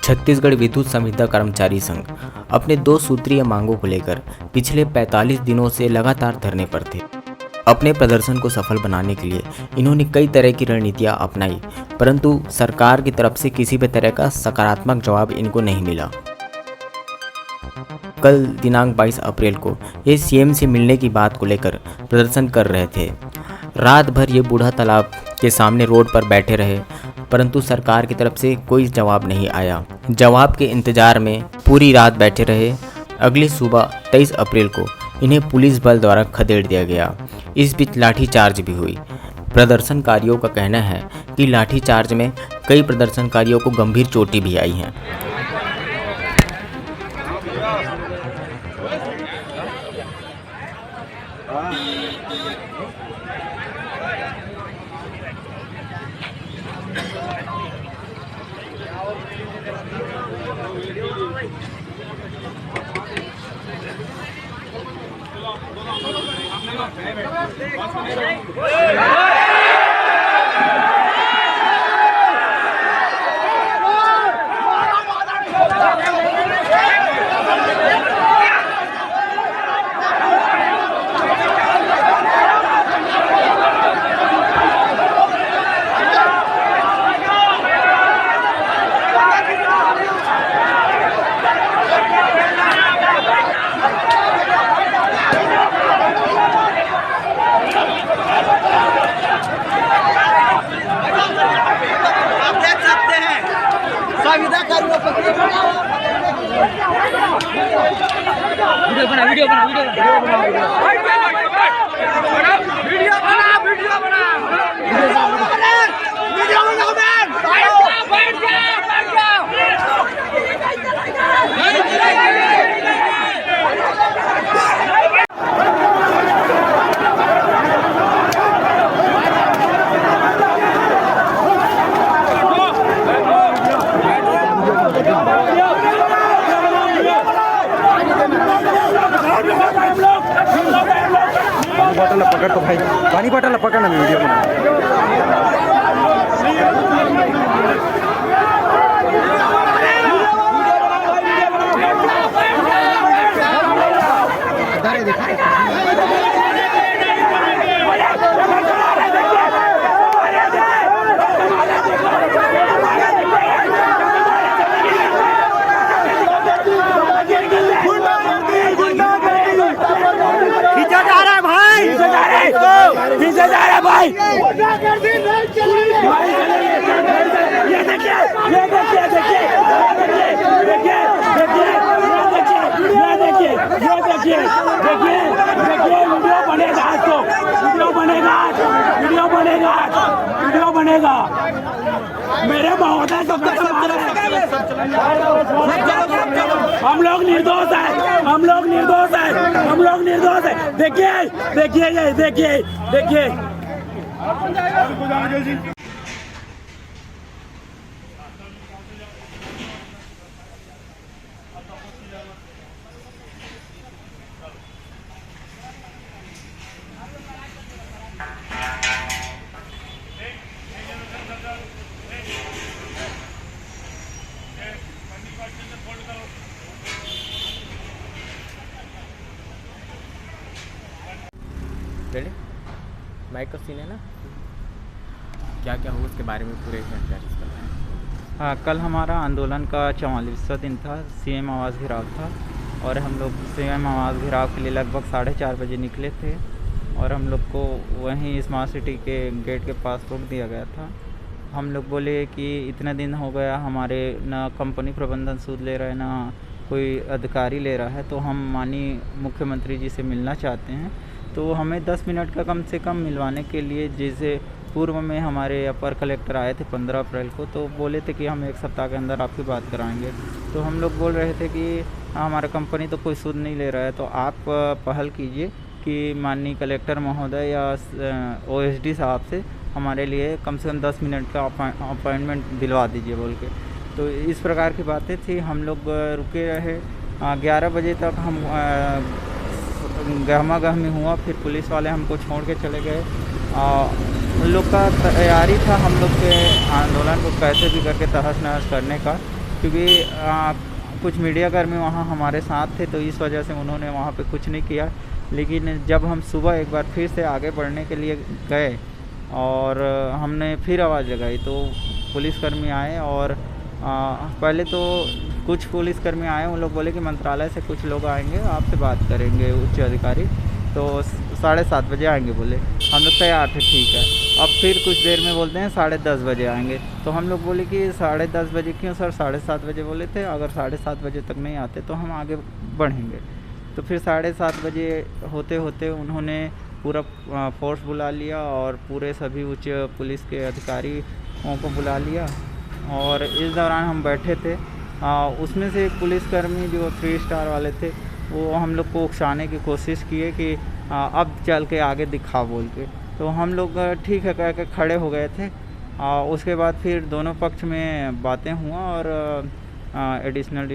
छत्तीसगढ़ विद्युत संविदा कर्मचारी संघ अपने 2 सूत्रीय मांगों को लेकर पिछले 45 दिनों से लगातार धरने पर थे। अपने प्रदर्शन को सफल बनाने के लिए इन्होंने कई तरह की रणनीतियां अपनाई, परंतु सरकार की तरफ से किसी भी तरह का सकारात्मक जवाब इनको नहीं मिला। कल दिनांक 22 अप्रैल को ये सीएम से मिलने की बात को लेकर प्रदर्शन कर रहे थे। रात भर ये बूढ़ा तालाब के सामने रोड पर बैठे रहे, परंतु सरकार की तरफ से कोई जवाब नहीं आया। जवाब के इंतजार में पूरी रात बैठे रहे। अगली सुबह 23 अप्रैल को इन्हें पुलिस बल द्वारा खदेड़ दिया गया। इस बीच लाठीचार्ज भी हुई। प्रदर्शनकारियों का कहना है कि लाठीचार्ज में कई प्रदर्शनकारियों को गंभीर चोटें भी आई हैं। बॉटल पकड़ तो भाई, पानी बॉटल पकड़ ना, वीडियो बना। पीछे जा रहा है भाई, ये देखिए, ये देखिए, देखिए, देखिए, देखिए, देखिए, देखिए, वीडियो बनेगा आज तो, वीडियो बनेगा, वीडियो बनेगा, वीडियो बनेगा। मेरे महोदय तो हम लोग निर्दोष है, हम लोग निर्दोष है, हम लोग निर्दोष है। देखिए, देखिए, ये देखिए, देखिए। रेडी? माइक का सीन है ना? क्या क्या हुआ उसके बारे में पूरे जानकारी करना है। हाँ, कल हमारा आंदोलन का 44वां दिन था। सीएम आवास घेराव था और हम लोग सीएम आवास घेराव के लिए लगभग 4:30 बजे निकले थे और हम लोग को वहीं स्मार्ट सिटी के गेट के पास रोक दिया गया था। हम लोग बोले कि इतना दिन हो गया, हमारे ना कंपनी प्रबंधन सूद ले रहा है, ना कोई अधिकारी ले रहा है, तो हम माननीय मुख्यमंत्री जी से मिलना चाहते हैं। तो हमें 10 मिनट का कम से कम मिलवाने के लिए, जैसे पूर्व में हमारे अपर कलेक्टर आए थे 15 अप्रैल को, तो बोले थे कि हम 1 सप्ताह के अंदर आपकी बात कराएंगे। तो हम लोग बोल रहे थे कि हमारा कंपनी तो कोई सूद नहीं ले रहा है, तो आप पहल कीजिए कि माननीय कलेक्टर महोदय या ओएसडी साहब से हमारे लिए कम से कम 10 मिनट का अपॉइंटमेंट दिलवा दीजिए बोल के। तो इस प्रकार की बातें थी। हम लोग रुके रहे 11 बजे तक। हम गहमा गहमी हुआ, फिर पुलिस वाले हमको छोड़ के चले गए। उन लोग का तैयारी था हम लोग के आंदोलन को कैसे भी करके तहस नहस करने का। क्योंकि कुछ मीडियाकर्मी वहाँ हमारे साथ थे, तो इस वजह से उन्होंने वहाँ पे कुछ नहीं किया। लेकिन जब हम सुबह एक बार फिर से आगे बढ़ने के लिए गए और हमने फिर आवाज़ लगाई, तो पुलिसकर्मी आए और पहले तो कुछ पुलिसकर्मी आए, उन लोग बोले कि मंत्रालय से कुछ लोग आएंगे, आपसे बात करेंगे उच्च अधिकारी, तो 7:30 बजे आएंगे बोले। हम लोग तैयार थे, ठीक है। अब फिर कुछ देर में बोलते हैं 10:30 बजे आएंगे, तो हम लोग बोले कि 10:30 बजे क्यों सर, 7:30 बजे बोले थे, अगर 7:30 बजे तक नहीं आते तो हम आगे बढ़ेंगे। तो फिर 7:30 बजे होते होते उन्होंने पूरा फोर्स बुला लिया और पूरे सभी उच्च पुलिस के अधिकारियों को बुला लिया। और इस दौरान हम बैठे थे, उसमें से एक पुलिसकर्मी जो 3 स्टार वाले थे, वो हम लोग को उकसाने की कोशिश किए कि अब चल के आगे दिखा बोल के। तो हम लोग ठीक है कह के खड़े हो गए थे। उसके बाद फिर दोनों पक्ष में बातें हुआ और एडिशनल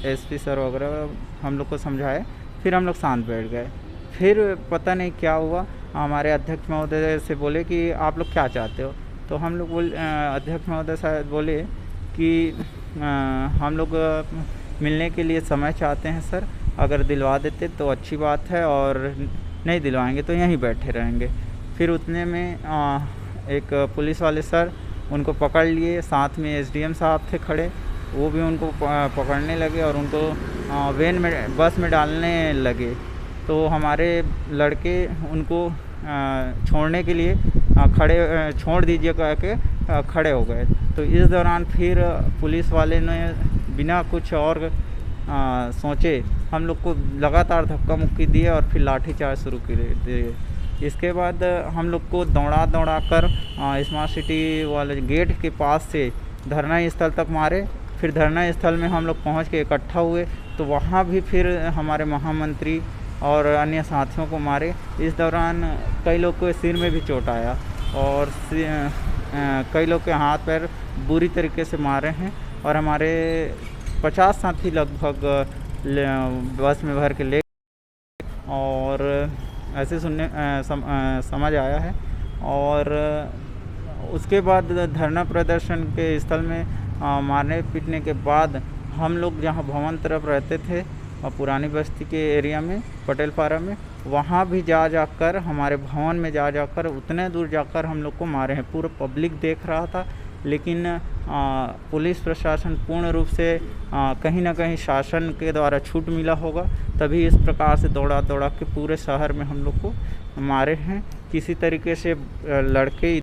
एसपी सर वगैरह हम लोग को समझाए, फिर हम लोग शांत बैठ गए। फिर पता नहीं क्या हुआ, हमारे अध्यक्ष महोदय से बोले कि आप लोग क्या चाहते हो, तो हम लोग अध्यक्ष महोदय शायद बोले कि हम लोग मिलने के लिए समय चाहते हैं सर, अगर दिलवा देते तो अच्छी बात है, और नहीं दिलवाएंगे तो यहीं बैठे रहेंगे। फिर उतने में एक पुलिस वाले सर उनको पकड़ लिए, साथ में एसडीएम साहब थे खड़े, वो भी उनको पकड़ने लगे और उनको वैन में बस में डालने लगे। तो हमारे लड़के उनको छोड़ने के लिए छोड़ दीजिए कह के खड़े हो गए। तो इस दौरान फिर पुलिस वाले ने बिना कुछ और सोचे हम लोग को लगातार धक्का मुक्की दिए और फिर लाठीचार्ज शुरू किए। इसके बाद हम लोग को दौड़ा कर स्मार्ट सिटी वाले गेट के पास से धरना स्थल तक मारे। फिर धरना स्थल में हम लोग पहुँच के इकट्ठा हुए, तो वहाँ भी फिर हमारे महामंत्री और अन्य साथियों को मारे। इस दौरान कई लोग को सिर में भी चोट आया और कई लोग के हाथ पैर बुरी तरीके से मारे हैं। और हमारे 50 साथी लगभग बस में भर के ले, और ऐसे समझ आया है। और उसके बाद धरना प्रदर्शन के स्थल में मारने पीटने के बाद हम लोग जहाँ भवन तरफ रहते थे पुरानी बस्ती के एरिया में पटेलपारा में, वहाँ भी जाकर हमारे भवन में जाकर उतने दूर जाकर हम लोग को मारे हैं। पूरा पब्लिक देख रहा था, लेकिन पुलिस प्रशासन पूर्ण रूप से कहीं ना कहीं शासन के द्वारा छूट मिला होगा, तभी इस प्रकार से दौड़ा के पूरे शहर में हम लोग को मारे हैं। किसी तरीके से लड़के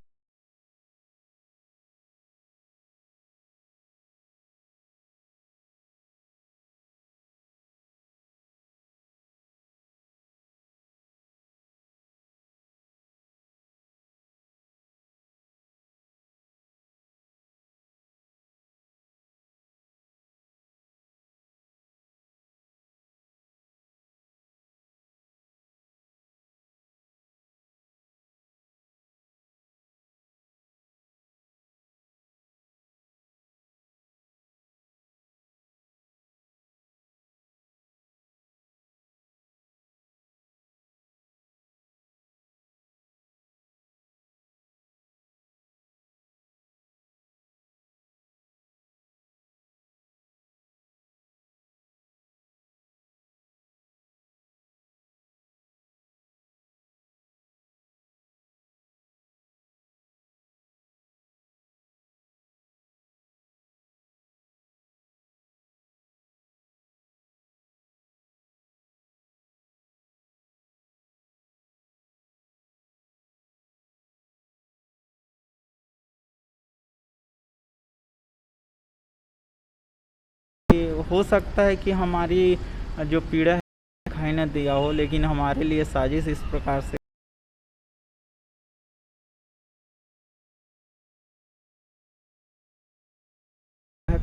हो सकता है कि हमारी जो पीड़ा है दिखाई न दिया हो, लेकिन हमारे लिए साजिश इस प्रकार से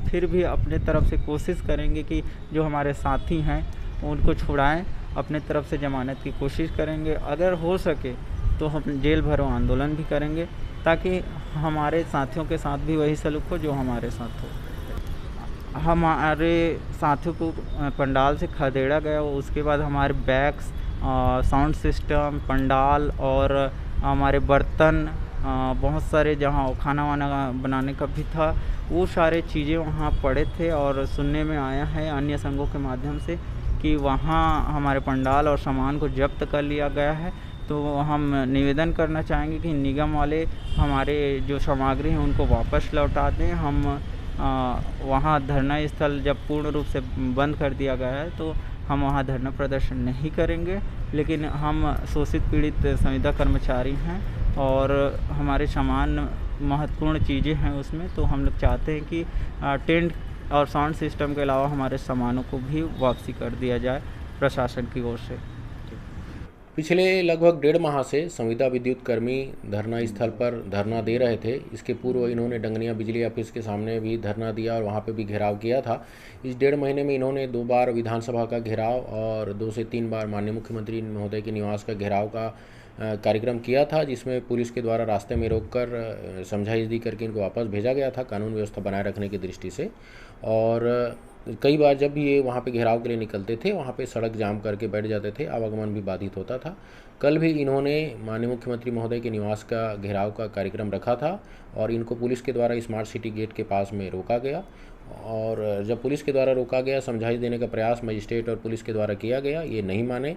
फिर भी अपने तरफ से कोशिश करेंगे कि जो हमारे साथी हैं उनको छुड़ाएं, अपने तरफ से ज़मानत की कोशिश करेंगे। अगर हो सके तो हम जेल भरो आंदोलन भी करेंगे, ताकि हमारे साथियों के साथ भी वही सलूक हो जो हमारे साथ हो। हमारे साथियों को पंडाल से खदेड़ा गया, उसके बाद हमारे बैग्स, साउंड सिस्टम, पंडाल और हमारे बर्तन बहुत सारे जहाँ खाना वाना बनाने का भी था, वो सारे चीज़ें वहाँ पड़े थे। और सुनने में आया है अन्य संघों के माध्यम से कि वहाँ हमारे पंडाल और सामान को जब्त कर लिया गया है। तो हम निवेदन करना चाहेंगे कि निगम वाले हमारे जो सामग्री हैं उनको वापस लौटा दें। हम वहाँ धरना स्थल जब पूर्ण रूप से बंद कर दिया गया है तो हम वहाँ धरना प्रदर्शन नहीं करेंगे, लेकिन हम शोषित पीड़ित संविदा कर्मचारी हैं और हमारे सामान महत्वपूर्ण चीज़ें हैं उसमें। तो हम लोग चाहते हैं कि टेंट और साउंड सिस्टम के अलावा हमारे सामानों को भी वापसी कर दिया जाए प्रशासन की ओर से। पिछले लगभग 1.5 माह से संविदा विद्युत कर्मी धरना स्थल पर धरना दे रहे थे। इसके पूर्व इन्होंने डंगनिया बिजली ऑफिस के सामने भी धरना दिया और वहां पे भी घेराव किया था। इस 1.5 महीने में इन्होंने 2 बार विधानसभा का घेराव और 2 से 3 बार माननीय मुख्यमंत्री महोदय के निवास का घेराव का कार्यक्रम किया था, जिसमें पुलिस के द्वारा रास्ते में रोककर समझाइश दी करके इनको वापस भेजा गया था कानून व्यवस्था बनाए रखने की दृष्टि से। और कई बार जब भी ये वहाँ पे घेराव के लिए निकलते थे वहाँ पे सड़क जाम करके बैठ जाते थे, आवागमन भी बाधित होता था। कल भी इन्होंने माननीय मुख्यमंत्री महोदय के निवास का घेराव का कार्यक्रम रखा था और इनको पुलिस के द्वारा स्मार्ट सिटी गेट के पास में रोका गया। और जब पुलिस के द्वारा रोका गया, समझाइश देने का प्रयास मजिस्ट्रेट और पुलिस के द्वारा किया गया, ये नहीं माने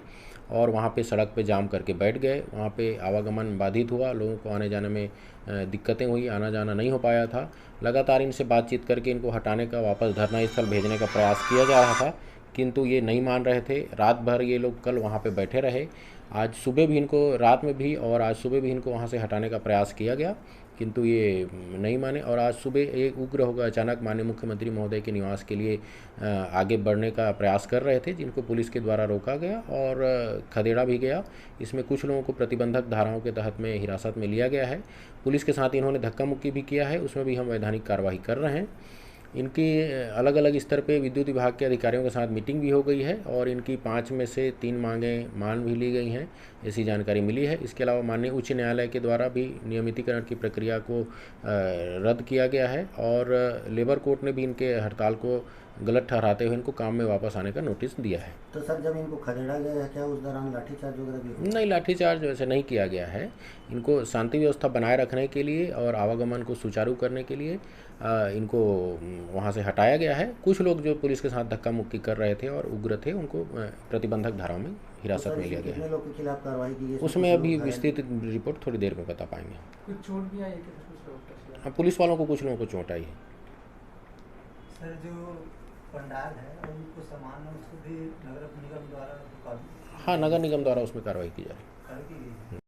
और वहाँ पे सड़क पे जाम करके बैठ गए। वहाँ पे आवागमन बाधित हुआ, लोगों को आने जाने में दिक्कतें हुई, आना जाना नहीं हो पाया था। लगातार इनसे बातचीत करके इनको हटाने का, वापस धरना स्थल भेजने का प्रयास किया जा रहा था, किंतु ये नहीं मान रहे थे। रात भर ये लोग कल वहाँ पे बैठे रहे। आज सुबह भी इनको, रात में भी और आज सुबह भी इनको वहाँ से हटाने का प्रयास किया गया, किंतु ये नहीं माने। और आज सुबह एक उग्र होकर अचानक माननीय मुख्यमंत्री महोदय के निवास के लिए आगे बढ़ने का प्रयास कर रहे थे, जिनको पुलिस के द्वारा रोका गया और खदेड़ा भी गया। इसमें कुछ लोगों को प्रतिबंधक धाराओं के तहत में हिरासत में लिया गया है। पुलिस के साथ इन्होंने धक्का मुक्की भी किया है, उसमें भी हम वैधानिक कार्रवाई कर रहे हैं। इनकी अलग अलग स्तर पे विद्युत विभाग के अधिकारियों के साथ मीटिंग भी हो गई है और इनकी 5 में से 3 मांगें मान भी ली गई हैं, ऐसी जानकारी मिली है। इसके अलावा माननीय उच्च न्यायालय के द्वारा भी नियमितीकरण की प्रक्रिया को रद्द किया गया है और लेबर कोर्ट ने भी इनके हड़ताल को गलत ठहराते हुए इनको काम में वापस आने का नोटिस दिया है। तो सर, जब इनको खदेड़ा गया है, क्या उस दौरान लाठीचार्ज वगैरह भी हुआ? नहीं, लाठीचार्ज वैसे नहीं किया गया है। इनको शांति व्यवस्था बनाए रखने के लिए और आवागमन को सुचारू करने के लिए इनको वहाँ से हटाया गया है। कुछ लोग जो पुलिस के साथ धक्का मुक्की कर रहे थे और उग्र थे, उनको प्रतिबंधक धाराओं में हिरासत में लिया गया है। कितने लोग के खिलाफ कार्रवाई की गई? उसमें अभी विस्तृत रिपोर्ट थोड़ी देर में बता पाएंगे। कुछ चोट भी आई है क्या कुछ लोगों को? हाँ, पुलिस वालों को, कुछ लोगों को चोट आई है। सर, जो पंडाल है और उनको सामान है उसको भी नगर निगम द्वारा हाँ, नगर निगम द्वारा उसमें कार्रवाई की जा रही है। की गई है।